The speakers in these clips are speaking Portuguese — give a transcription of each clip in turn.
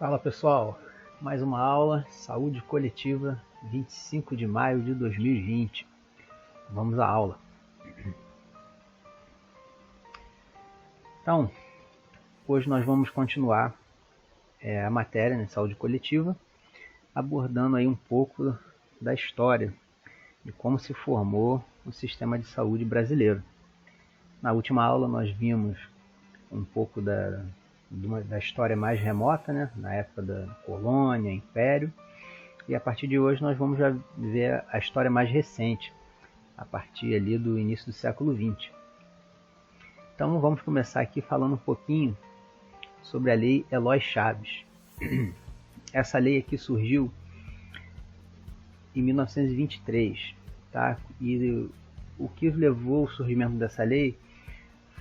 Fala pessoal, mais uma aula, Saúde Coletiva, 25 de maio de 2020. Vamos à aula. Então, hoje nós vamos continuar a matéria, né, Saúde Coletiva, abordando aí um pouco da história de como se formou o sistema de saúde brasileiro. Na última aula nós vimos um pouco da história mais remota, né, na época da colônia, império, e a partir de hoje nós vamos já ver a história mais recente, a partir ali do início do século XX. Então vamos começar aqui falando um pouquinho sobre a Lei Eloy Chaves. Essa lei aqui surgiu em 1923, tá? E o que levou ao surgimento dessa lei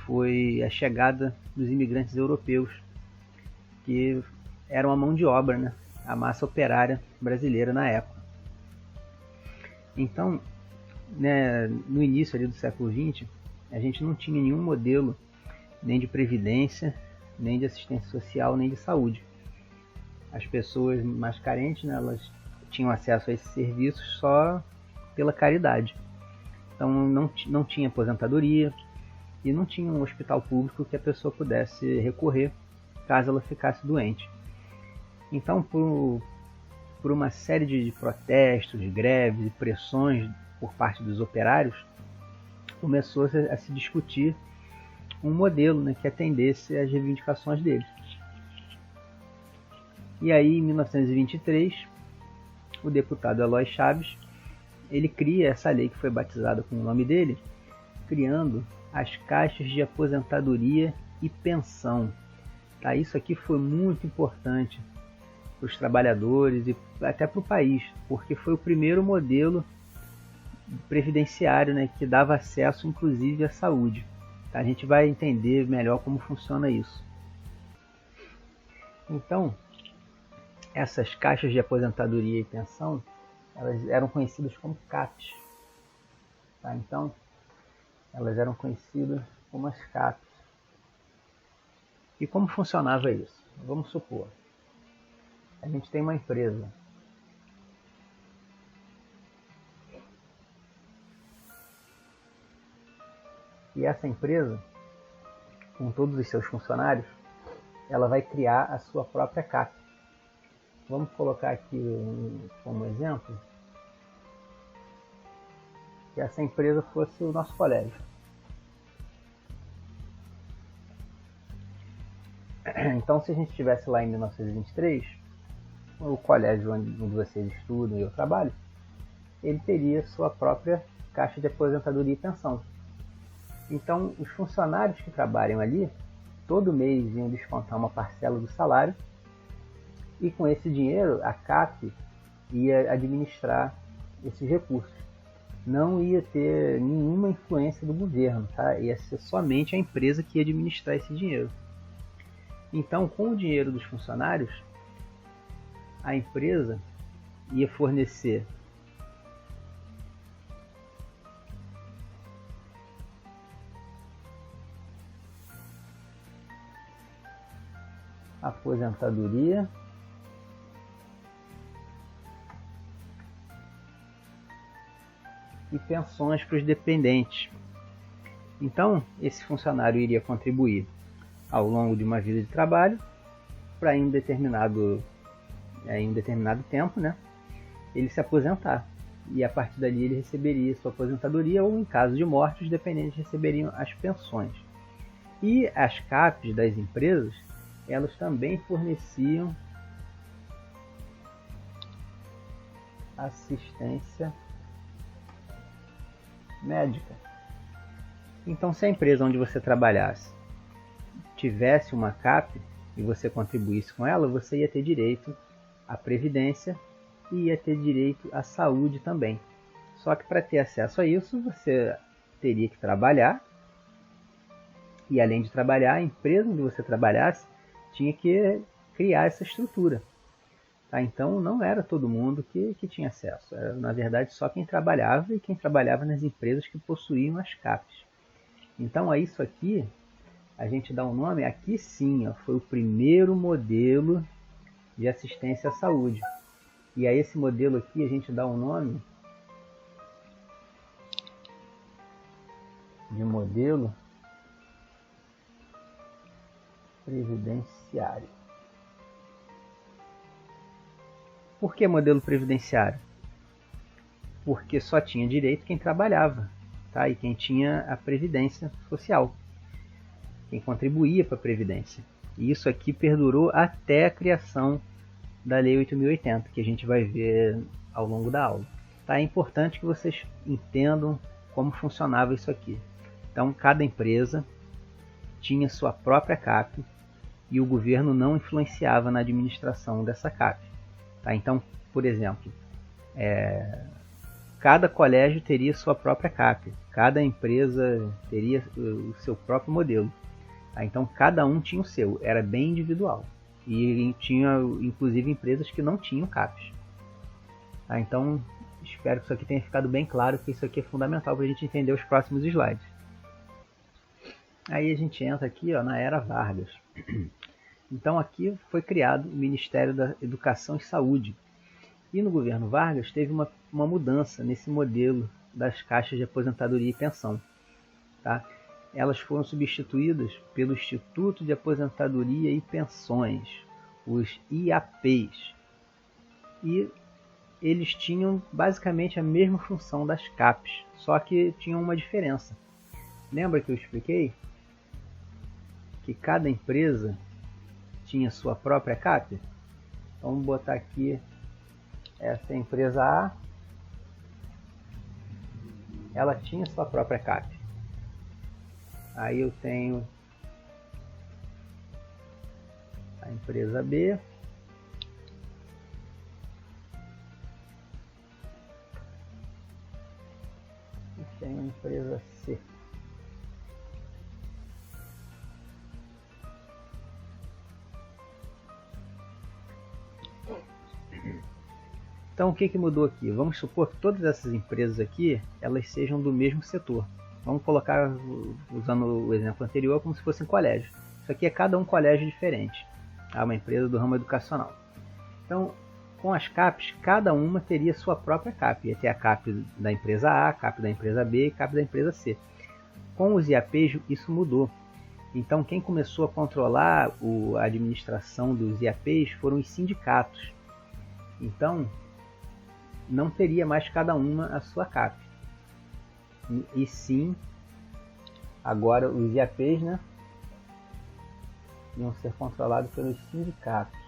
foi a chegada dos imigrantes europeus, que eram a mão de obra, né? A massa operária brasileira na época. Então, né, no início ali do século XX, a gente não tinha nenhum modelo nem de previdência, nem de assistência social, nem de saúde. As pessoas mais carentes, né, elas tinham acesso a esses serviços só pela caridade. Então não tinha aposentadoria e não tinha um hospital público que a pessoa pudesse recorrer caso ela ficasse doente. Então, por uma série de protestos, greves e pressões por parte dos operários, começou a se discutir um modelo, né, que atendesse às reivindicações deles. E aí, em 1923, o deputado Eloy Chaves, ele cria essa lei que foi batizada com o nome dele, criando as caixas de aposentadoria e pensão. Tá? Isso aqui foi muito importante para os trabalhadores e até para o país, porque foi o primeiro modelo previdenciário, né, que dava acesso inclusive à saúde. Tá? A gente vai entender melhor como funciona isso. Então, essas caixas de aposentadoria e pensão, elas eram conhecidas como CAPs. Tá? Então, elas eram conhecidas como as CAPs. E como funcionava isso? Vamos supor, a gente tem uma empresa. E essa empresa, com todos os seus funcionários, ela vai criar a sua própria CAP. Vamos colocar aqui como exemplo que essa empresa fosse o nosso colégio. Então, se a gente estivesse lá em 1923, o colégio onde vocês estudam e eu trabalho, ele teria sua própria caixa de aposentadoria e pensão. Então, os funcionários que trabalham ali, todo mês iam descontar uma parcela do salário e com esse dinheiro a CAP ia administrar esses recursos. Não ia ter nenhuma influência do governo, tá? Ia ser somente a empresa que ia administrar esse dinheiro. Então, com o dinheiro dos funcionários, a empresa ia fornecer aposentadoria e pensões para os dependentes. Então, esse funcionário iria contribuir ao longo de uma vida de trabalho para em um determinado tempo, né, ele se aposentar. E a partir dali ele receberia sua aposentadoria ou, em caso de morte, os dependentes receberiam as pensões. E as CAPs das empresas, elas também forneciam assistência médica. Então, se a empresa onde você trabalhasse tivesse uma CAP e você contribuísse com ela, você ia ter direito à previdência e ia ter direito à saúde também. Só que para ter acesso a isso, você teria que trabalhar, e além de trabalhar, a empresa onde você trabalhasse tinha que criar essa estrutura. Tá? Então não era todo mundo que tinha acesso. Era, na verdade, só quem trabalhava e quem trabalhava nas empresas que possuíam as CAPs. Então a isso aqui, a gente dá um nome, aqui sim, ó, foi o primeiro modelo de assistência à saúde. E a esse modelo aqui a gente dá um nome de modelo previdenciário. Por que modelo previdenciário? Porque só tinha direito quem trabalhava, tá? E quem tinha a previdência social, quem contribuía para a previdência. E isso aqui perdurou até a criação da Lei 8.080, que a gente vai ver ao longo da aula. Tá? É importante que vocês entendam como funcionava isso aqui. Então, cada empresa tinha sua própria CAP e o governo não influenciava na administração dessa CAP. Tá? Então, por exemplo, cada colégio teria sua própria CAP, cada empresa teria o seu próprio modelo. Tá? Então, cada um tinha o seu, era bem individual. E tinha, inclusive, empresas que não tinham CAPs. Tá? Então, espero que isso aqui tenha ficado bem claro, que isso aqui é fundamental para a gente entender os próximos slides. Aí a gente entra aqui, ó, na Era Vargas. Então aqui foi criado o Ministério da Educação e Saúde. E no governo Vargas teve uma mudança nesse modelo das caixas de aposentadoria e pensão. Tá? Elas foram substituídas pelo Instituto de Aposentadoria e Pensões, os IAPs. E eles tinham basicamente a mesma função das CAPs, só que tinham uma diferença. Lembra que eu expliquei que cada empresa tinha sua própria CAP? Então, vamos botar aqui, essa empresa A, ela tinha sua própria CAP. Aí eu tenho a empresa B, e tenho a empresa C. Então, o que mudou aqui? Vamos supor que todas essas empresas aqui, elas sejam do mesmo setor. Vamos colocar, usando o exemplo anterior, como se fossem colégios. Isso aqui é cada um colégio diferente. Uma empresa do ramo educacional. Então, com as CAPs, cada uma teria sua própria CAP. Ia ter a CAP da empresa A, a CAP da empresa B e a CAP da empresa C. Com os IAPs, isso mudou. Então, quem começou a controlar a administração dos IAPs foram os sindicatos. Então, não teria mais cada uma a sua CAP. E sim, agora os IAPs, né, iam ser controlados pelos sindicatos.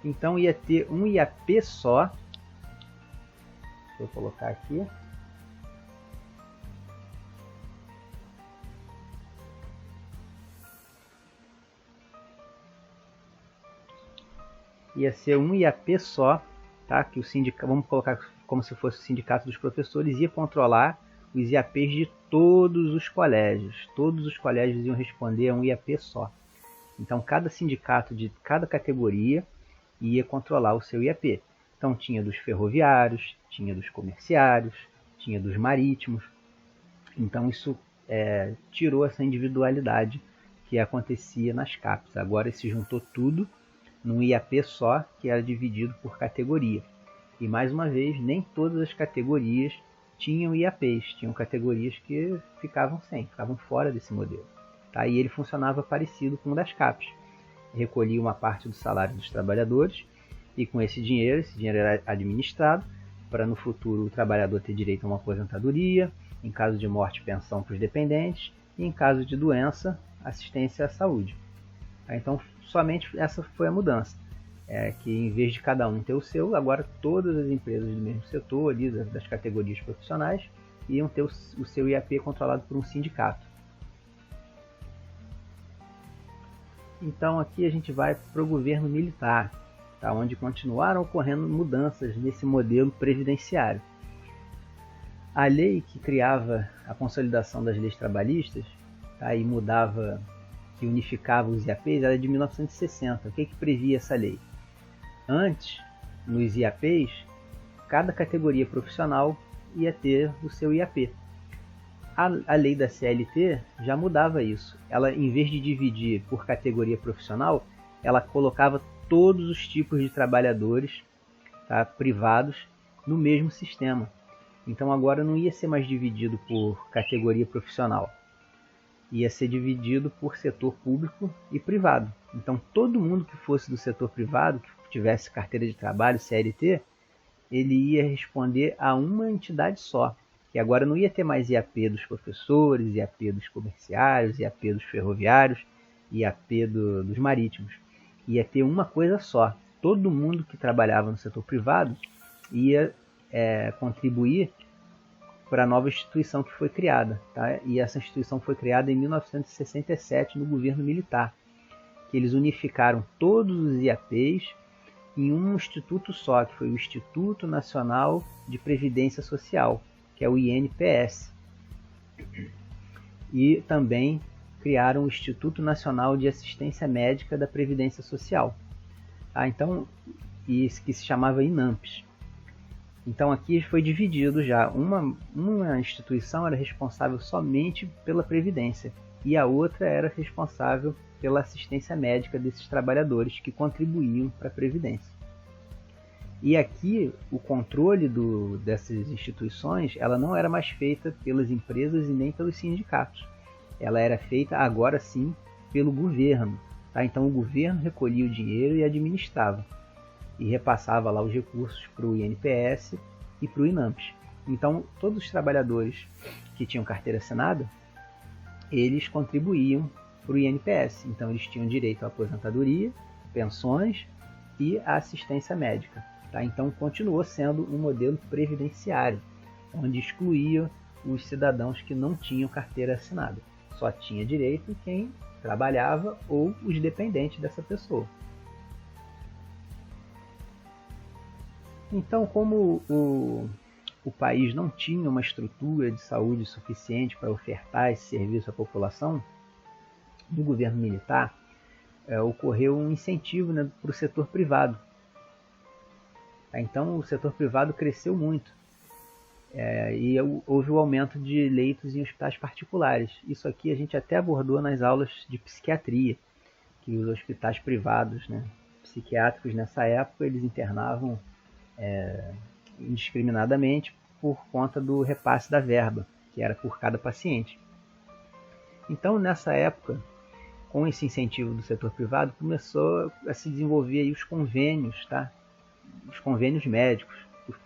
Então ia ter um IAP só. Deixa eu colocar aqui. Ia ser um IAP só, tá? Que o sindicato, vamos colocar como se fosse o sindicato dos professores, ia controlar os IAPs de todos os colégios. Todos os colégios iam responder a um IAP só. Então, cada sindicato de cada categoria ia controlar o seu IAP. Então, tinha dos ferroviários, tinha dos comerciários, tinha dos marítimos. Então, isso tirou essa individualidade que acontecia nas CAPs. Agora se juntou tudo num IAP só, que era dividido por categoria. E mais uma vez, nem todas as categorias tinham IAPs, tinham categorias que ficavam fora desse modelo. Tá? E ele funcionava parecido com o das CAPs. Recolhia uma parte do salário dos trabalhadores e com esse dinheiro era administrado para no futuro o trabalhador ter direito a uma aposentadoria, em caso de morte, pensão para os dependentes e em caso de doença, assistência à saúde. Então, somente essa foi a mudança, que em vez de cada um ter o seu, agora todas as empresas do mesmo setor, ali, das categorias profissionais, iam ter o seu IAP controlado por um sindicato. Então, aqui a gente vai para o governo militar, tá, onde continuaram ocorrendo mudanças nesse modelo previdenciário. A lei que criava a consolidação das leis trabalhistas, tá, e mudava, que unificava os IAPs, era de 1960. O que previa essa lei? Antes, nos IAPs, cada categoria profissional ia ter o seu IAP. A lei da CLT já mudava isso. Ela, em vez de dividir por categoria profissional, ela colocava todos os tipos de trabalhadores, tá, privados no mesmo sistema. Então agora não ia ser mais dividido por categoria profissional, ia ser dividido por setor público e privado. Então todo mundo que fosse do setor privado, que tivesse carteira de trabalho, CLT, ele ia responder a uma entidade só. E agora não ia ter mais IAP dos professores, IAP dos comerciários, IAP dos ferroviários, IAP dos marítimos. Ia ter uma coisa só. Todo mundo que trabalhava no setor privado ia contribuir para a nova instituição que foi criada. Tá? E essa instituição foi criada em 1967 no governo militar, que eles unificaram todos os IAPs em um instituto só, que foi o Instituto Nacional de Previdência Social, que é o INPS. E também criaram o Instituto Nacional de Assistência Médica da Previdência Social. Então, isso que se chamava INAMPS. Então aqui foi dividido já. Uma instituição era responsável somente pela Previdência e a outra era responsável pela assistência médica desses trabalhadores que contribuíam para a Previdência. E aqui o controle dessas instituições ela não era mais feita pelas empresas e nem pelos sindicatos. Ela era feita agora sim pelo governo. Tá? Então o governo recolhia o dinheiro e administrava. E repassava lá os recursos para o INPS e para o INAMPS. Então, todos os trabalhadores que tinham carteira assinada, eles contribuíam para o INPS. Então, eles tinham direito à aposentadoria, pensões e à assistência médica. Tá? Então, continuou sendo um modelo previdenciário, onde excluía os cidadãos que não tinham carteira assinada. Só tinha direito quem trabalhava ou os dependentes dessa pessoa. Então, como o país não tinha uma estrutura de saúde suficiente para ofertar esse serviço à população, no governo militar ocorreu um incentivo, né, para o setor privado. Então, o setor privado cresceu muito e houve o aumento de leitos em hospitais particulares. Isso aqui a gente até abordou nas aulas de psiquiatria, que os hospitais privados, né, psiquiátricos nessa época, eles internavam indiscriminadamente por conta do repasse da verba, que era por cada paciente. Então, nessa época, com esse incentivo do setor privado, começou a se desenvolver aí os convênios, tá? Os convênios médicos,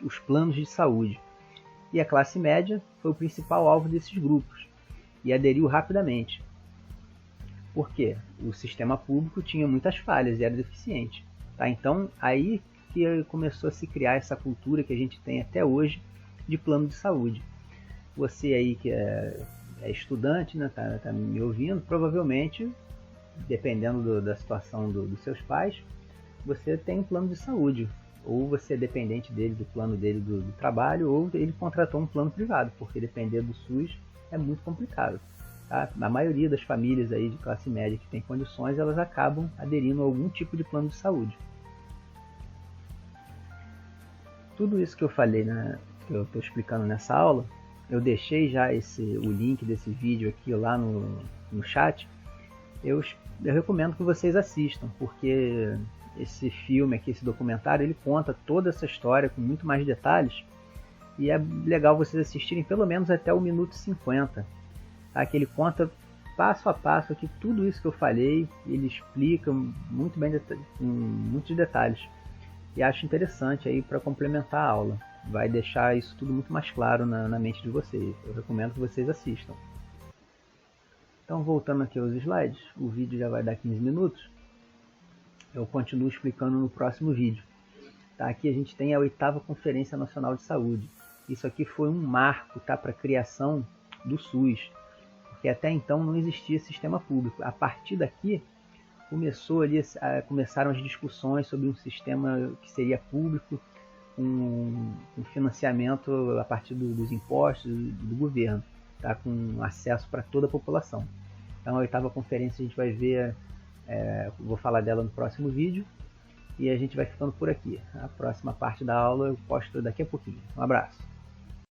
os planos de saúde. E a classe média foi o principal alvo desses grupos e aderiu rapidamente. Por quê? O sistema público tinha muitas falhas e era deficiente. Tá? Então, aí que começou a se criar essa cultura que a gente tem até hoje de plano de saúde. Você aí que é estudante, né, tá me ouvindo, provavelmente, dependendo da situação dos seus pais, você tem um plano de saúde. Ou você é dependente dele, do plano dele do trabalho, ou ele contratou um plano privado, porque depender do SUS é muito complicado. Tá? A maioria das famílias aí de classe média que tem condições, elas acabam aderindo a algum tipo de plano de saúde. Tudo isso que eu falei, né, que eu estou explicando nessa aula, eu deixei já o link desse vídeo aqui lá no chat. Eu recomendo que vocês assistam, porque esse filme aqui, esse documentário, ele conta toda essa história com muito mais detalhes e é legal vocês assistirem pelo menos até o minuto 50, tá? Que ele conta passo a passo aqui tudo isso que eu falei, ele explica muito bem, com muitos detalhes. E acho interessante aí para complementar a aula. Vai deixar isso tudo muito mais claro na mente de vocês. Eu recomendo que vocês assistam. Então, voltando aqui aos slides, o vídeo já vai dar 15 minutos. Eu continuo explicando no próximo vídeo. Tá? Aqui a gente tem a 8ª Conferência Nacional de Saúde. Isso aqui foi um marco, tá, para a criação do SUS, porque até então não existia sistema público. A partir daqui, começaram as discussões sobre um sistema que seria público, um financiamento a partir dos impostos do governo, tá, com acesso para toda a população. Então, a 8ª conferência a gente vai ver, vou falar dela no próximo vídeo, e a gente vai ficando por aqui. A próxima parte da aula eu posto daqui a pouquinho. Um abraço!